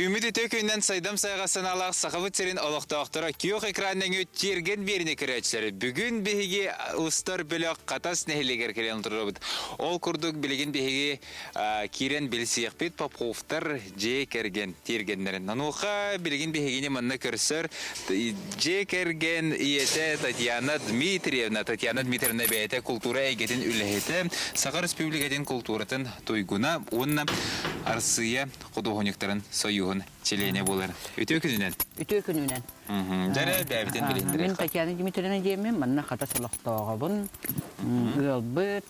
Ümidi tökünden saydam sayğasan alaq saqabı çerin oloqtaqtıra kiyok ekrandan öttergen birini kireçleri. Bugün bihigi ustar bölök qatas nehiliger kiren turubut. Ol kurduk bilgin bihigi kiren bilsiyek bit Popovtar je kergen tergenlerin. Nanuqa bilgin bihigini manna körsör je kergen iyete Tatiana Dmitrievna beyete kultura egetin ülehete Saqar Respublikatin kulturatın tuyguna onna arsıya kuduhunukların soyuğun çeleğine bolar. Ütü gününden. Ütü gününden. Jere bäbiten bilindir. Men Tatiana Dmitrievna diyemem, manna qata salaqtağabın. Ülbet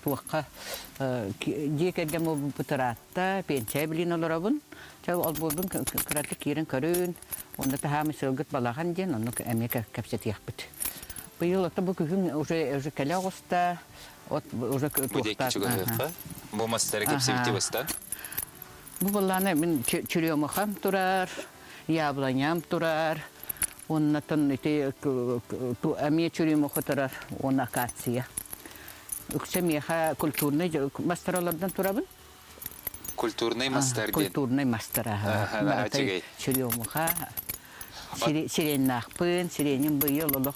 tuaqqa jekergen bu butaratta pençe bilin olarabın. Çav albodun kıratlı kirin körün. Onda tahamı sılgıt balağan den, onu Amerika kapseti yakbıt. Bu yıl ata bu gün уже Калягоста, уже tuaqta. Bu masteri kapseti bastan. Bu balağına min çürüyomaqam turar, yablanyam turar. Ondan ite tu amiye çürüyomaq turar, on akatsiya. Üksemiha kulturni masteralardan turabın. Kulturny master den. Kulturny mastera. Çürüyomaqa. Siren naqpın, sirenin bu yıl Allah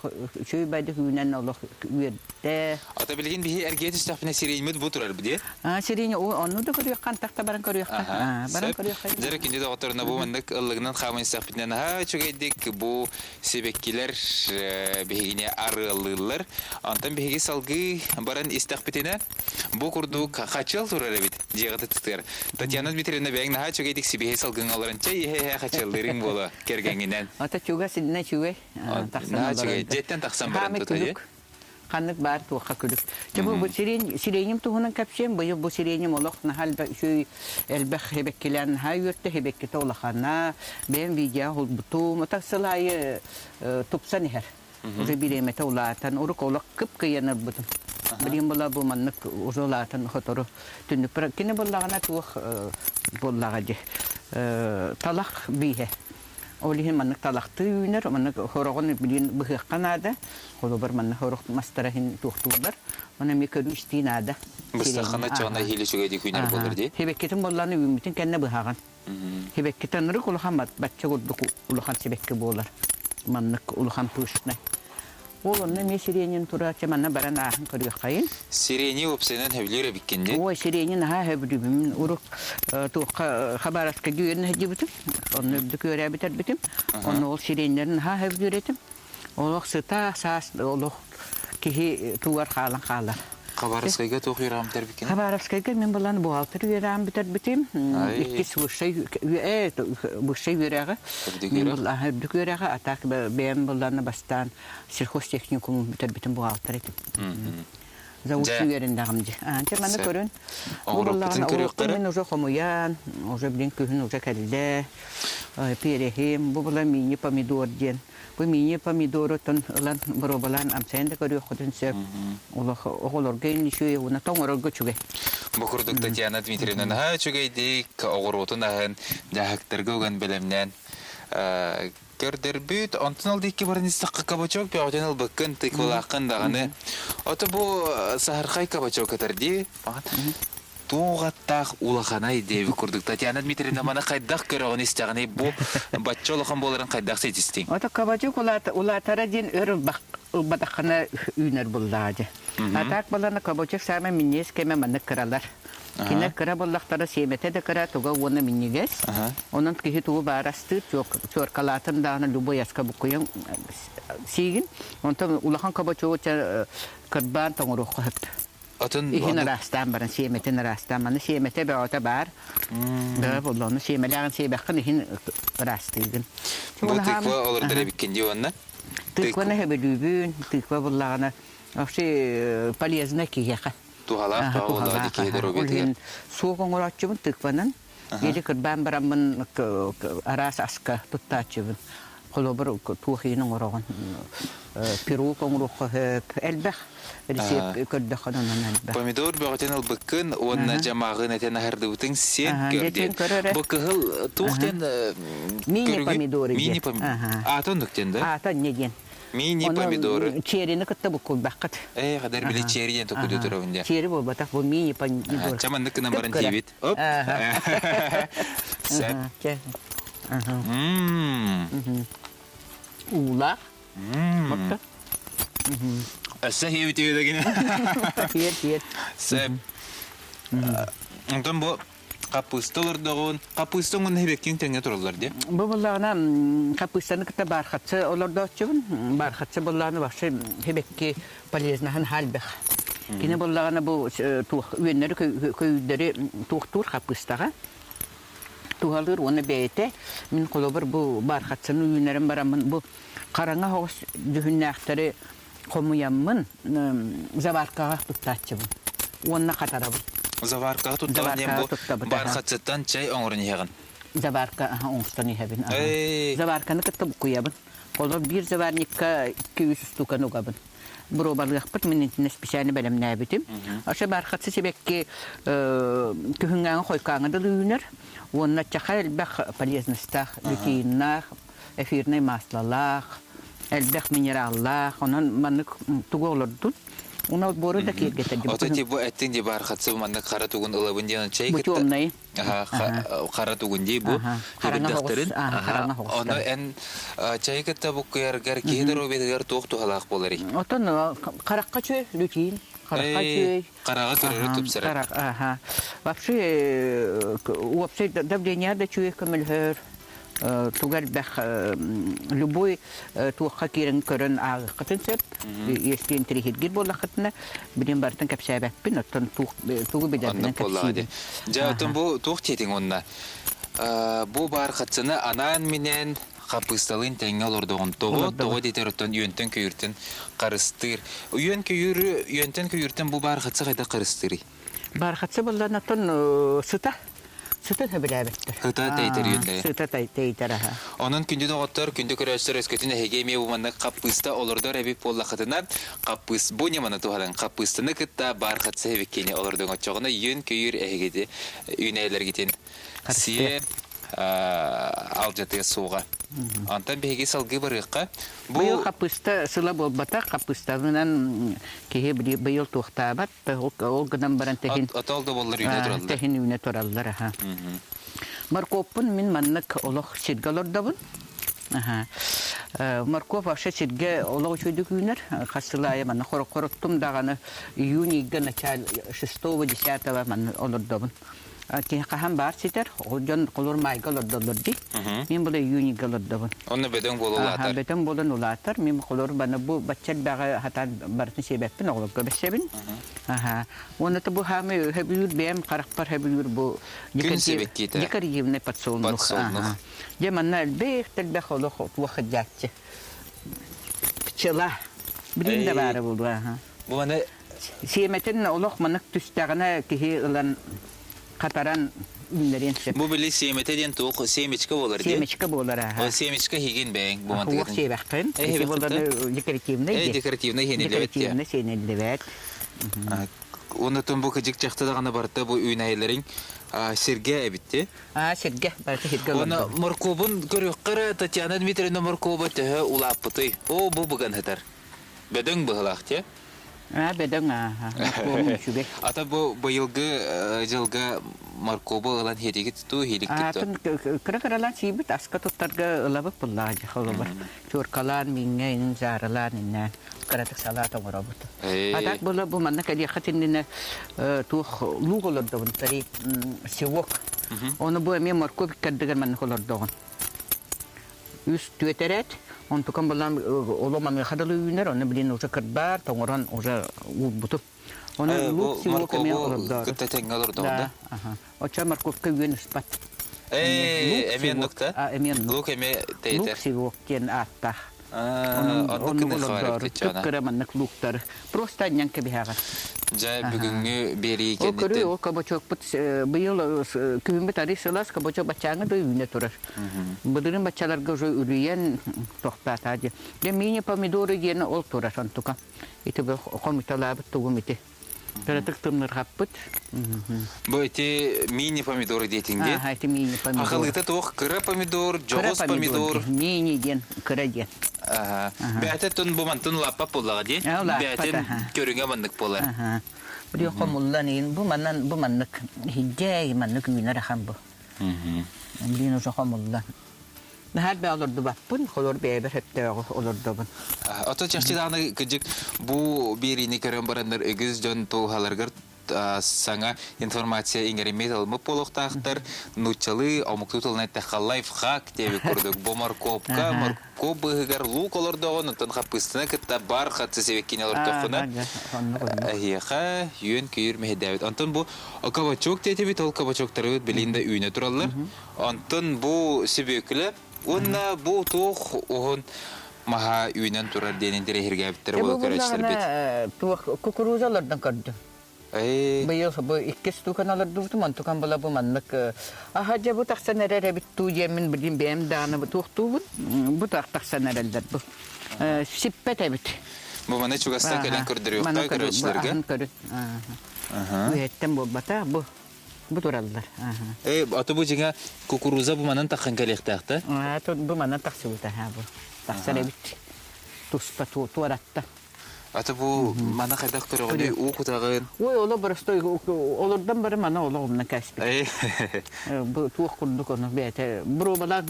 şöy baydı günen Allah verdi. Ata bilgin bihi erget istafine sirenimid bu turar bidi. Sireni onu da görüyor kantakta baran görüyor. Baran görüyor. Zere kindi de otoruna bu mandık ıllıgından xamın istafinen ha çögeydik bu sebekkiler bihine arılılar. Antan bihigi salgı baran istafitine bu kurdu kaçıl turar bit. Jigata tutar. Tatiana Dmitrievna beying ha çögeydik sibihe salgın alarança he kaçılların bola kergenginen. Ata çuga sinne çuve. Nah çögey jetten taksan baran tutayı. Kanık bar tuqa kuluk. Çabu bu sirenim tuğunan kapşem bu sirenim oloq nahal şu elbah hebekkilen ha yurtta hebekkite olaqana ben video butu matasalayı tupsan her. Uze biremete ulatan uruk olaq kıp kıyanır budum. Bilim bula bu manlık uzolatan xotoru tünü kine bullağına tuq bullağacı. Talaq bihe. Olihin manık talaktı üner, manık horoğun bilin bıhıqqanada. Olu bir manık horoq masterahin tuğtuğlar. Ona mekörü istinada. Bıstaqana çoğuna hili çögeydik üner bolur di. Hebekketin bollarını ümitin kenne bıhağın. Hebekketin rık uluhan batça gudduk uluhan sebekke bolar. Manık uluhan puşnay. Oğlunna me sirenin turaça manna baran ahın kırıyor kayın. Sireni opsenen hevlere bikkendi. O sirenin ha hevlübüm uruk tuqa xabaraska güyen hedibitim. Onu düküre biter bitim. Onu ol sirenlerin ha hevlüretim. Oluq sıta sas oluq kihi tuvar xalan xalar. Xabaraskayga to'qiyram biter bikkendi. Xabaraskayga men bularni buhalter veram biter bitim. İkis bu şey verəği. Men bularni düküreği atak ben bularni bastan sirxostexnikum biter bitim buhalter etim. Завучу yerindəğimci. Çəməni görün. Avropa'nın körüqləri. Ben уже xumuyan, уже bilin kühün уже kəldə. Perehim, bu bula mini pomidor den. Bu mini pomidoru tun lan brobalan amsen de görüyor xudun söp. Oğulur gelin şöyle ona toңорор göçüge. Bu kurduk Tatiana Dmitrievna ha çögeydik oğurutun ahın dahaktarga ogan bilemnen. Gördürbüt ontunal dikki baran istaqqa kabachok bi otanal bakın tıkılaqın dağını. Ota bu saharqay kabachok atardi. Туғаттақ улаханай деви курдук. Татьяна Дмитриевна мана қайдақ көріғын істіғаны бұл батчы олақан боларын қайдақ сетістің. Ота кабачук улатара ден өрі батақына үйнер бұллады. Атақ боланы кабачук сама минес кеме маны кыралар. Кине кыра боллақтары семете де кыра туға оны минегес. Onun кихи туғы барасты чоркалатын дағына любой яска бұқыйын сейгін. Онтан улақан кабачук кырбан тоңыруқы хөпті. İhin arastan baran siyemetin arastan manı siyemete beota bar. Da bolonu siyemelerin siyebekkin ihin arastıydım. Bu tıkva olur dere bikkendi onna. Tıkva ne hebelübün, tıkva bollağına. Afşi palyazına kiyeka. Tuhalaq da ola dikeyder o betigen. Soğun uğraççımın tıkvanın. Yedi kırban baramın aras aska tuttaçımın. Kolobur tuğhinin uğrağın. Peru konguruq elbək. Pomidor bağıtan albıkkın, onun jamağın eten ahırdığıtın sen gördün. Bu kıhıl tuğten... Mini pomidor. Mini pomidor. Atan nökten de? Atan neden? Мини помидоры. Черени кытта бу кулбаккат. Кадар биле чериден токуду турабында. Чери болбатак бу мини помидор. Чаманны кына барын тибит. Оп. Сәп. Ула. Бакта. Әсә хебите дегене. Киер. Сәп. Онтон бу капусталар дагын, капустаңын хебеккен теңе туралар ди. Бу буллагына капустаны кытта бархатсы олорда чыбын. Бархатсы буллагына башы хебекке полезнахан халбек. Кине буллагына бу тух үеннәре көйдәре тухтур капустага. Тухалыр оны бейте. Мин колобыр бу бархатсыны үеннәрен барамын. Бу караңа хогыс дүһүннәхтәре комуяммын заваркага туттачыбын. Онна катарабын. Заварка туттаган бу бархатсыттан чай оңрын ягын. Заварка оңстан ябын. Заварканы кытта куябын. Колор бир заварникка 200 стукан угабын. Буробалгакпыт минентне специально белемнә битим. Аша бархатсы себекке күһүнгән койкаңы дылыйнер. Онна чахал бах полезностях, лютиннах, эфирный маслалах, элбэх минераллах, онан манык туголордун. Уна бору да киргетен. Ото ти бу эттин ди бархатсы манны кара тугун ылабын дигән чай Бу томнай. Кара тугун ди бу. Караңа Аны эн чай кетте бу кыяргар кедер обедер токту халак болары. Отон каракка чөй лютин. Карага көрөр тупсара. Вообще давление да чуе камелхер. Тугал бах любой туха кирен көрөн аг кытынсып если интригит гир болахтна билем бартын капсабак бин оттон тугу беден капсиди. Жаатын бу тух тетин онна. Бу бархатсыны анан менен капысталын теңгел ордогон того детероттон үйөнтөн көйүртөн карыстыр. Үйөнтөн көйүртөн бу бархатсы кайда карыстыры. Бархатсы боллан оттон Sütü tabilebitti. Hıta teyter yönde. Sütü teyter ha. Onun kündü doğutlar, kündü körüstür eskütüne hegemi bu manna kapısta olurdu rebip bollakıtına kapıs bu ne manna tuhalan kapıstını kıtta barxatsı hebekkeni olurdu çoğuna yön köyür ehegedi üneyler gitin. Siye alcatıya soğuğa. Antan behegi salgı barıqqa. Bu kapısta sıla bolbata kapıstanından ki bayıl tuğtabat o gıdan baran tehin. Atalda bollar üne turallar. Tehin üne turallar ha. Markopun min mannak oloq sirgalordabın. Markop aşa sirge oloq çöydük üner. Kasılaya manna korottum dağını iyuni началь 6-10 manna olordabın. Ki kaham bar sider, ojan kolor maygal odolordi. Min bula iyuni galordabın. Onu beden bolulatar. Beden bolan ulatar. Min kolor bana bu bachal baga hatan bartın sebepin oğlum göbesebin. Onu da bu hamı hebiyur beyam karakter hebiyur bu. Gün sebekita. Dikar yevne patsolnuk. Cemanna elbek telbek oluq vakıcatçı. Çıla. Bilin de bari buldu. Bu bana Siyemetin oluq manık tüstağına kihi ılan Kataran ünlerin sep. Bu bile siyemete diyen toğ siyemiçka olur diye. Siyemiçka bolar ha. O siyemiçka higin beng bu mantıklı. Huwak siyebakın. Eki bolarını dekoratifne. Dekoratifne yenilebet ya. Dekoratifne senelebet. Ondan bu kıcık çaktı da gana barıtta bu üynaylerin sirge ebitti. Sirge. Barıta sirge olur. Ona Markov'un görüyor Tatyana Dmitrievna Markova tehe ulapıtı. O bu bugan hatar. Beden bıhılak ya. Beden Ata bu yılgı Markova olan hedigi tutu hilik tuttu. Kıra-kıralan sibit aska tuttarga ılabıp bullağacı xolubar. Çorkalan, mingeyn, zaralan innen. Kıratık salata murabutu. Adak bula bu manna kadiyakat innine tuğ luğ olurdu bunu tari sivok. Onu bu emiye Markova kaddigar manna olurdu. Üst tüeteret. On tukam bulan olaman hadalı ünler onu bilin oja kırbar tongoran oja butup. Onu luk sivok emiye olurdu. Kıtta tengel olurdu onda. Oça Markov köyün ispat. Emiyen nokta? Emiyen nokta. Luk emiye teyter. Luk sivok ken atta. Onu kını xavarık tüçana. Tıkkıramanlık luktar. Prosta nyanke bihaga. Jay bugünkü beri O körü o kaboçok put bıyıl köyün tarih sılas kaboçok bachağını da üne turar. Bıdırın bachağlar gözü ürüyen tohbat hadi. De mini pomidoru yene ol turar antuka. İti bu komitalar tuğum iti. Кыратык тымныр хаппыт. Бу эти мини помидоры дейтинде. Ага, это мини помидор. Ахалыта туох кыра помидор, жогос помидор. Мини ден, кыра ден. Ага. Бәте тун бу мантун лаппа буллага ди. Бәтен көрүнгө мандык болар. Ага. Бир комуллан ин бу маннык хиджей маннык минер хам бу. Блин уже комуллан. Нахал бе олорду баппын, холор бебер хептеогу олордобун. Ото чахчы даны кыжык бу берини көрөн барандар өгүз жон тоохаларгар саңа информация ингеремет алмып болохтактар нучалы омуктутулна тахалайф хак деби көрдүк. Бу морковка, морков быгар лук олордогон тон хапыстына кытта бар хатсы себеккенелер тохуна. Аяха юн күйүр мехедебит. Антон бу кабачок тетеби тол кабачоктары билинде үйнө тураллар. Антон бу себекле онна бу тох он маха үйнөн турар денин дерехиргебиттер болуп көрөчтөр бит. Тух кукурузалардан көрдү. Быйыл бу иккес туканалар дуртум антукан бала бу маннык. Ахажа бу таксанерер бит ту жемин билин бем даны бу тухтубут. Бу таксанерелдер бу. Сиппете бит. Бу мана чугастан келен көрдүрүп та көрөчтөргө. Бу еттен бу бата бу тураллар. Аты бу жиңа кукуруза бу манан таккан келектакта. Бу манан таксыбыта бу. Таксаре бит. Туспа туаратта. Аты бу мана кайдак көрөгөндөй уу кутагын. Ой, ола барыстой олордан бары мана ологумна каспи. Бу туох курдук оны бете. Бу бала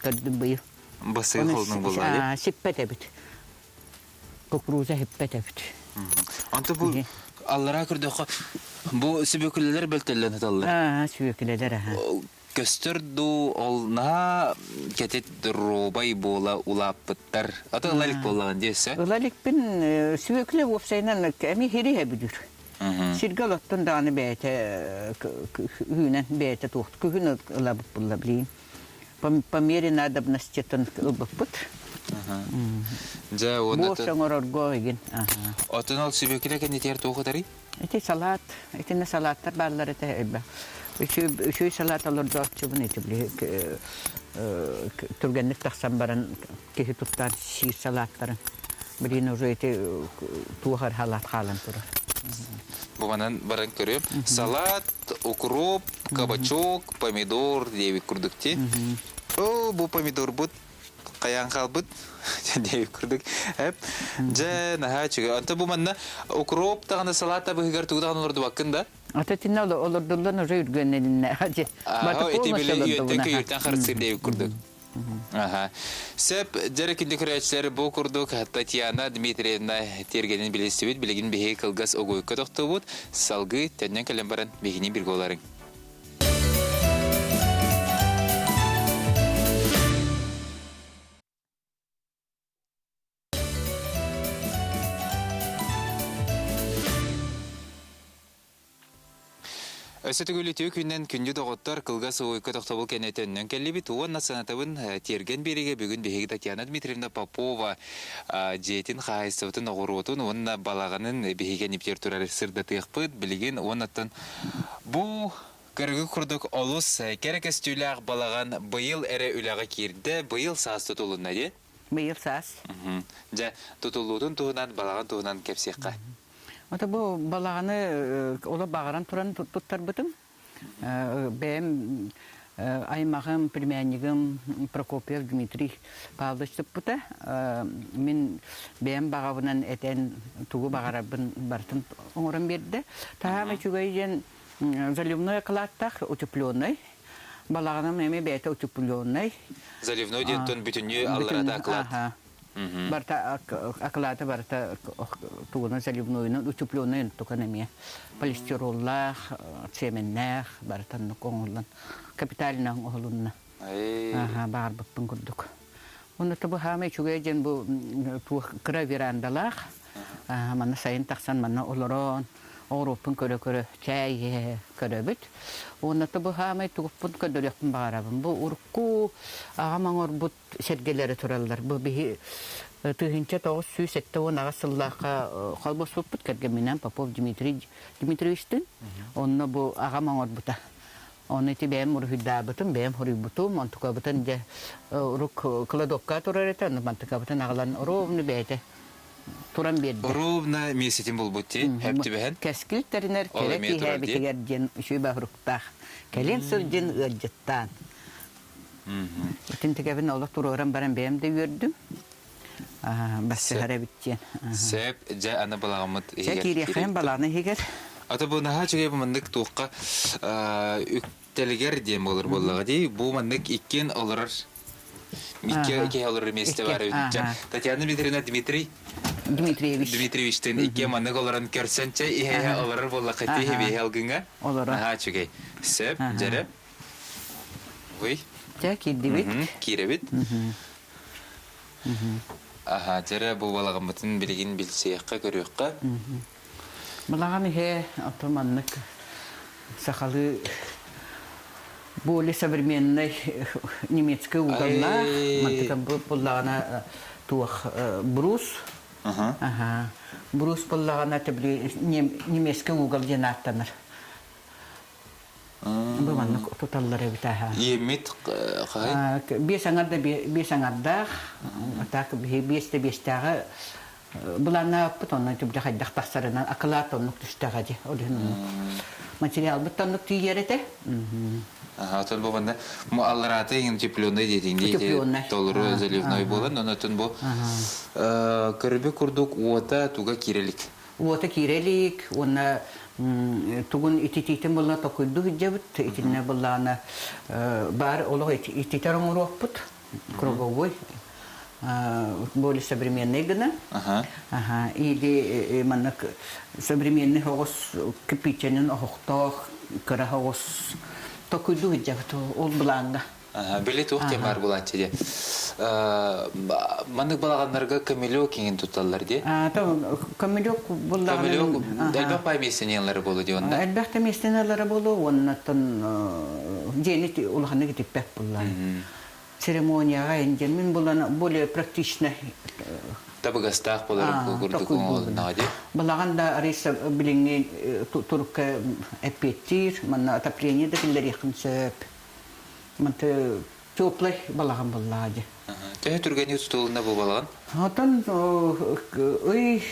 кырдым быйыл. Басы холдун булла. Сиппете бит. Кукуруза хиппете бит. Анты бу аллара көрдөк бу себекүлелер белтелен аталлар. Себекүлелер. Көстөрдү олна кетет робай бола улаппыттар. Аты ылалик боллаган десе. Ылалик бин себекүле опсайнан эми хири бүдүр. Сиргалаттан даны бете хүнен бете тухт. Күнү ылабып булла билин. По мере надобноститен ылбыппыт. Ja onu Bu şangororgo igen. Atın al sebekile kendi ter toğutarı. Ete salat, etine salatlar ballar ete ebbe. Şu salat alır dörtçü bunu ete bile turgenlik taksan baran kehi tuttan şiir salatların. Birine o ete tuğar halat halan turur. Bu banan baran görüyorum. Salat, укроп, кабачок, помидор diye bir kurdukti. O bu pomidor bu каян калбыт деп көрдүк. Хеп. Же наха чыга. Анта бу манна укроп тагында салата быгар тугдан олорду бакында. Ататинна олордулдан уже үргөннелинне. Хажы. Эти биле өттөн көйөртөн харцыр деп көрдүк. Ага. Сеп жерекинде көрөчлөр бу курдук Татьяна Дмитриевна тергенин билесибит билеген беге кылгас огойко токтобут. Салгы теннен келен баран бегини бир голарың. Өсөтүгүлүтүү күннен күндү доготтор кылгас ойко токтобул кенетеннен келлибит уон насанатабын терген бериге бүгүн беги Татьяна Дмитриевна Попова жетин хайсыбытын огурутун уонна балаганын бегиген иптер турары сырда тыйыкпыт билигин уоннаттан бу көргү курдук олус керекестүүлак балаган быйыл эре үлага кирде быйыл саас тутулунна де быйыл саас же тутулуутун туунан балаган туунан кепсиякка. Ата бу балаганы ола багаран туран туттар бытым. Бем аймагым племяннигим Прокопьев Дмитрий Павлович тупта. Мен бем багабынан этен тугу багарабын бартын оңорун берди. Тагы чугайжен заливной клаттах утеплённый. Балаганым эме бете утеплённый. Заливной дентон бүтүнү алларада клат. Барта аклата барта тугуна заливнойну утеплённый туканеме. Полистироллах, цементнах бартан коңулан. Капитальна оголунна. Бар быппын курдук. Оны табы хаме чугайжен бу кыра верандалах. Мана сайын таксан мана олорон. Оропын көрө чай көрөбүт. Оны табы хаме тугуппун көдөрөппүн багарабын. Бу урку агамаңор бут сергелери тураллар. Бу бихи тыгынча 907 онага сыллака калбосуппут кергенменен Попов Дмитриевичтин. Онно бу агамаңор бута. Оны тибем урхидабытын, бем хурибутум, антукабытын же урук кладокка турарета, мантукабытын агалан ровны бете. туран берди. Ровно месяцем был бутти, хэптибэхэн. Кәскилтеринер Ол керек эме турар ди? иһәбитигер шүй бахруктах. Келен сылдин ыджыттан. Бүтін тегебін олық туроран баран бәйім де көрдім. Басы хара биттен. Сэп, жа ана балағымыт. Кире хайын баланы хегер. Ата бұл наға чөге бұл мандық туыққа үктелігер дем олар болығы дей. Бұл мандық иккен оларар. Микке кей олар еместі бар. Татьяна Дмитриевна Дмитриевичтен икке мандық оларын көрсенче ихе оларар болы қайты хебе алгынға. Наға чөге. Сэп, жәрі. Ой. Жа кирді бит. Кире бит. Аха, жәрі бұл балағымытын білген білсеяққа көріққа. Балаған ихе атыманнык сақалы более современной немецкой уголна. Мантыка болағана туақ брус. Брус болағана немецкий угол денаттаныр. Буманнык туталлары битаха. Емет қай? Бес аңарда, так бесте бұларына бұтонна түбді қайдақ тақсарынан ақылат онлық түштіға де. Материал бұттонлық түйгереді. Отын бұл банда аллараты ең теплионный дейдіңде толыры заливной болын, онытын бұл көрбі күрдік ота туға кирелік. Ота кирелік, оны тугун итититин болна токуйду хиджабыт, итинне боллана бар олог ититер оңуроппут, круговой, более современный гына. Или манак современный хогос кипиченин охтох, кара хогос токуйду хиджабыт, ол бланга. Билет уқте бар боланчы де. Мандық балағанларға камелео кеңін тұтталар де? Камелео болағанлар... Камелео әлбәқ бай местенелері болу де онда? Әлбәқті местенелері болу, оннаттан жені олғаны кетіп бәк болған. Церемонияға енген, мен более практичны. Табығастақ боларым көрдік оңалынаға де? Балағанда арайса біліңген тұрыққа әпеттір, манна отопление да келдер еқін сөп. Манты теплый балаган боллады. Тәһе түргәне столында бу балаган? Хатын ой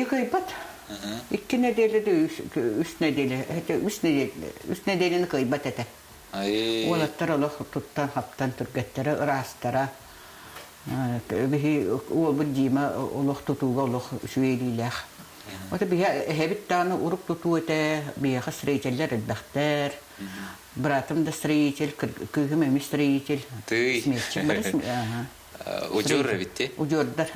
кайпат. 2 неделе үч неделе. Үч неделе кайпат эте. Олаттар олох туттан хаптан түргәттәре растара. Бихи ол бу дима олох тутуга олох шүелиләх. Ота бия хәбиттаны урып туту эте бия хасрейтелләр бәхтәр. Братом да строитель, кыгым строитель. Ты? Ужор битте? Ужордар,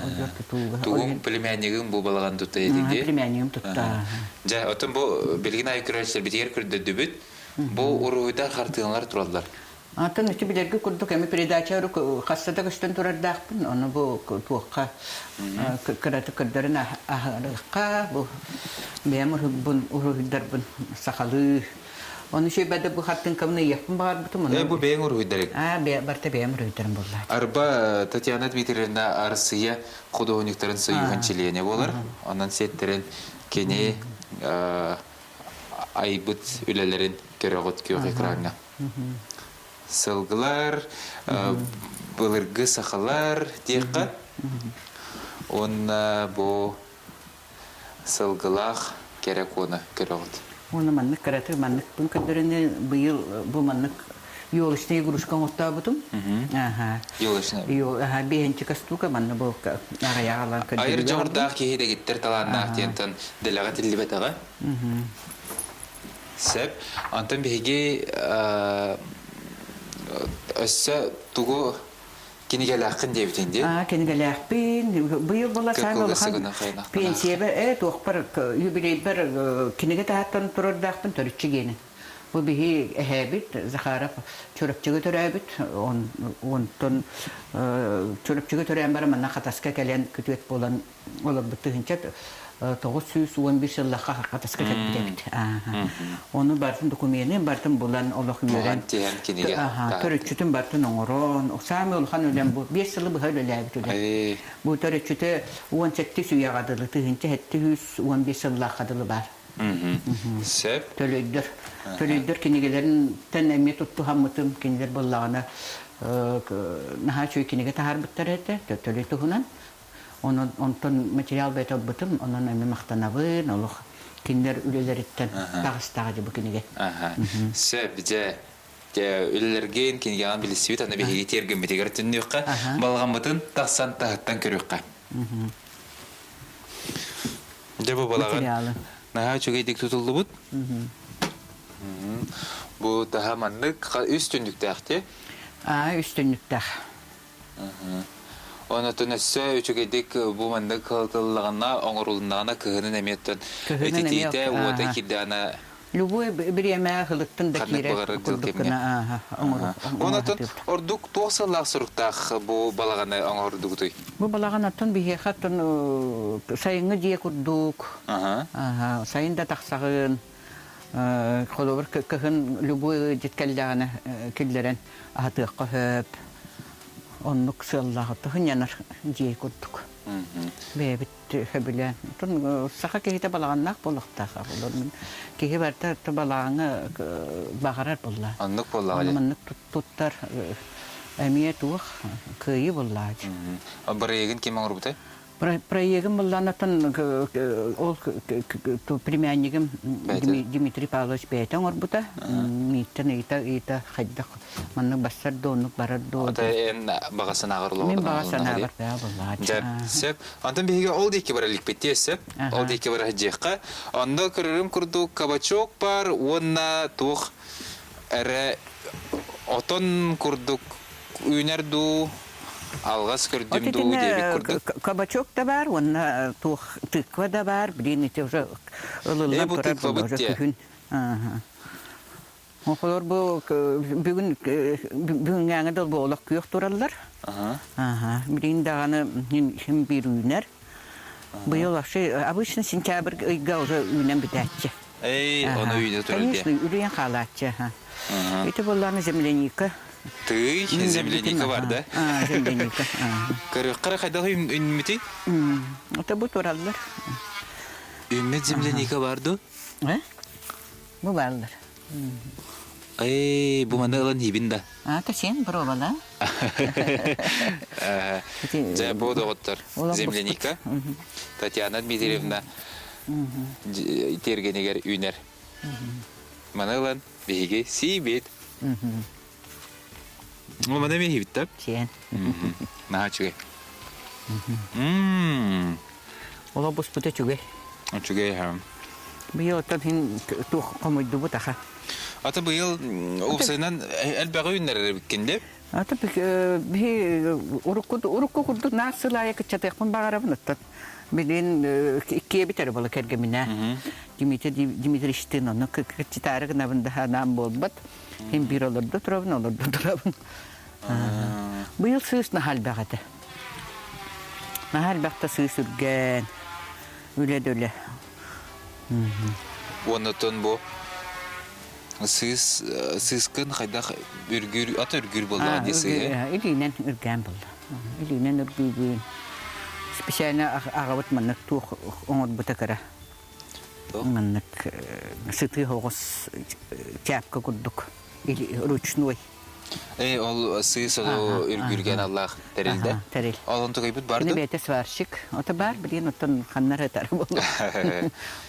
ужор тутуга. Тугум племяннигим бу балаган тутта эдинде? Племяннигим тутта. Жа, отын бу билген ай күрәчләр битер күрдә дүбүт. Бу уруйда хартыганлар туралар. Атын үчү билерге күрдүк эми передача хассада көстөн турардакпын. Аны бу туакка кыраты кырдарын ахырыкка бу бемер бун уруйдар бун сахалы. Onu şey bende bu hattın kamını yapın var bütün bunu. Bu beyin uruйдарык. Барта beyin uruйдарым болла. Арба Татьяна Дмитриевна Арсия художниктарын союган члене болар. Анан сеттерен кене айбыт үлелерин көрөгөт кök экранга. Сылгылар, былыргы сахалар тиекка. Онна бу сылгылах керек оны көрөгөт. Оны маннык караты маннык бун кадырыны быйыл бу маннык yol işte guruşkan otta butum. Yol işte. Yo birinci kastuka manna bu araya alan kadar. Ayrıca orada ki de gittir talanlar diyenton delagat illibetaga. Sep antan bihigi össe tugu kini gelakın diyebitindi. Kini gelakpin. Bu yıl bula sen olakan pensiye evet okpar jubiley bir kini getahattan turadakpın törüçü gene. Bu bihi ehabit zaharap çörepçüge törabit ondan çörepçüge tören bara manna khataska kelen kütüet bolan ola bütünçet 911 yıllık khataska ketbit. Onu bartın dokumenti bartın bolan Allah gören. Törüçütün bartın oğron. O sami olhan ölen bu 5 yılı bu öyle labit. Bu törüçüte 17 suya kadılı tühünçe 715 yıllık kadılı var. Sep. Töleydür kinigelerin tenemi tuttu hamıtım kiniler bollağına naha çöy kinige tahar bittar ete töleyti hunan Ondan material beta bıtım, onun ömrü maqtanabın, oluq. Kinler ülelerinden tağıstağıcı bu kinige. Bize üllergen kin yalan bilisiyor tane bir tergim bitigar tünüqqa balgamытын тахсан тахаттан көрөккә. Дәбе балаган. Наһа чөгейдек тутулды бут. Бу тахаманлык үстүнлүктә ахте. Üstünlükte. Оны төнәсә чөгейдек бу мандык кылтылганна оңорулундагына кыгынын эметтен. Этитите ута кидана Любой bir yemeğe hılıktın da kire kuldukuna. Onatın orduk toğsallar sırıktaq bu balağını oңordugutay. Bu balağın atın bir hekatın sayını diye kurduk. Sayın da taksağın. Kolobur kıhın любой jetkelleğine killeren ahatıqqa höp. Onluk sığallağı tıhın yanar diye kurduk. Ve bitti höbülen. Sağa kehite balağannak boluqtaq. Kehe barta balağını bağarar bolla. Anlık bolla. Anlık tuttar. Emiyet uğ kıyı bolla. Barayegin kim oңor butay? Проегим болланатын ол племяннигим Дмитрий Павлович Бейтен орбута. Миттен ита хайдак. Манны бассар донук барар до. Ата эн багасын агырлыгы. Мен багасын агыр болла. Сеп, антын биге ол дейки баралык беттесеп, ол дейки бар хаҗыкка. Анда көрөрүм курдук кабачок бар, онна тух эре отон курдук үйнерду. Alğas gördüm ду diye kurduk. Kabachok da var, onun tıkva da var. Birini de уже ılıldan korar bugün. Okullar bu bugün yani da bu olak yok durarlar. Birini dağını hem bir ürünler. Bu yıl обычно сентябрь ayında уже ürünen biterçi. Onu ürüne durur diye. Конечно, ürüyen halatçı. Это была земляника. Тый, земляника var da. Земляника. Кара кайдагы үнмити? Это bu туралlar. Ümmet земляника vardı. Bu varlar. Bu manda alan hibinda. Ta sen provala. Bu doktor земляника. Татьяна Дмитриевна тергенегер үйнер. Маналан биге сибет. O bana mi hibittab? Sen. Naha çüge. Ola bus puta çüge. Çüge hem. Bu yıl tabii tuh komuydu bu taha. Ata bu yıl ofisayından elbağı ünlere bitkinde. Ata bir urukku kurdu nasıl ayak çatıkın bağırabın attan. Bilin ikiye biter balı kergemine. Dimitri işten onu kıçıtarık nabında hanım bolbat. Hem bir olurdu durabın. Bu yıl sığız nahal bağıdı. Nahal bağıda sığız ürgen. Öyle. Ondan bu sığızkın hayda ürgür bolla desi. İlinen ürgen bolla. İlinen ürgün. Spesialnya ağabat mannak tuh ongot butakara. Mannak sıtı hoğuz çapka kurduk. Ruçnuy. Ol sığız o ürgürgen Allah terildi. Teril. Olun tukayıbıt bardı? Ne betes varşık. O da bar bilin otan kanlar atar bolla.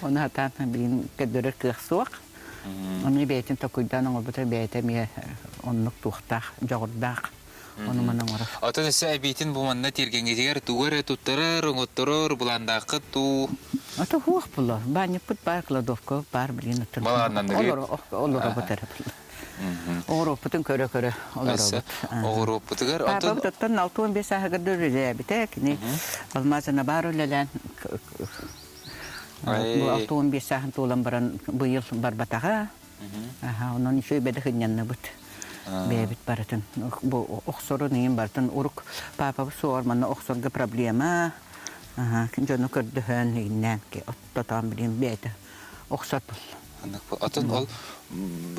Onu hatan bilin kadırır kıhsuak. Onu betin takuydan ongot butak betemiye onluk tuhtaq, jağırdaq. Onu mana ngoraf. Ata nese bitin bu manna tirgengetiger tugar tuttarar ngottoror bulandaqı tu. Ata huq bullar. Banya put bar kladovka bar bilin otan. Balandan degi. Olur obatar. Olur putun köre olur obat. Olur obutugar ata. Baba tuttan 6-15 saat kadar bitek ni. Almazana baro lelan. Bu 6-15 saat tolan baran bu yıl barbataga. Onun işi bedehinen but. Bebit baratan. Bu oxsoru neyim baratan uruk papa sor manna oxsorga problema. Kinjonu kördühön innen ki ottatam bilin bete. Oxsat. Atan ol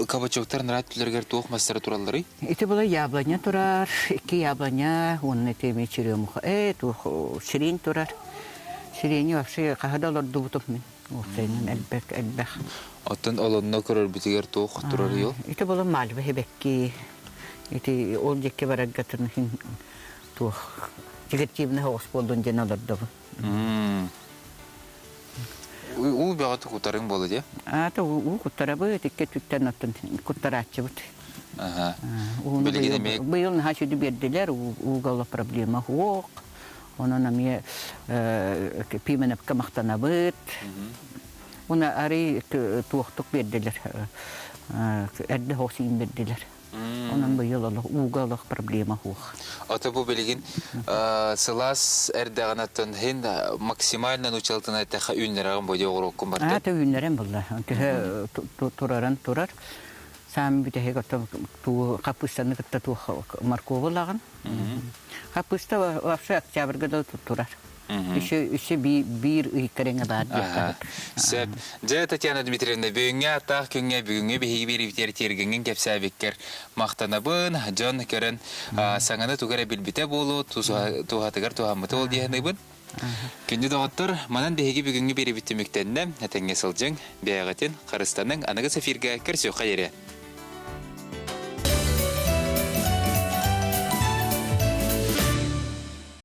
kabachoktar naratlarga toq mastar turallary. Ite bula yablanya turar. İki yablanya onun etemi çiriyorum. Tu şirin turar. Şirini вообще kahadalar dubutup min. O senin elbek. Atan olonna körür bitiger toq turar yo. Ite bula malbe hebekki. Ite oljekke barak gatın hin тух дегретивный хоос болдун жен алырды. У бягаты кутарың болы де? Ата у куттарабы текке түттен аттын куттарачыбыт. Ага. Билигине мек. Быйыл наха шуды бердилер, угала проблема хуок. Онан ами пименеп камактанабыт. Уна ари туохтук бердилер. Эрде хосин бердилер. Онан быйыл угала проблема хуок. Ата бу билигин сылас эрдәгәнәтен хин максимально учалтын айтаха үннәрәгән бу дигороккун бар. Ата үннәрен булла. Турар. Сам бите гото ту капустаны гыта ту марковалаган. Капуста вообще октябрьгә да турар. Еще бир икереңе бар. Сәп, Жә Татьяна Дмитриевна, бүгенгә тах күнгә бүгенгә биһиге бирибтер тергенген кепсәбеккер мактанабын, Джон керен саңаны тугара билбите болу, тухатыгар тухамыты ол диһенебен. Күнде доктор, манан биһиге бүгенгә бирибите мектәнне, әтәңгә сылҗың, биягатын Кыргызстанның аныгы сәфиргә керсө хәйре.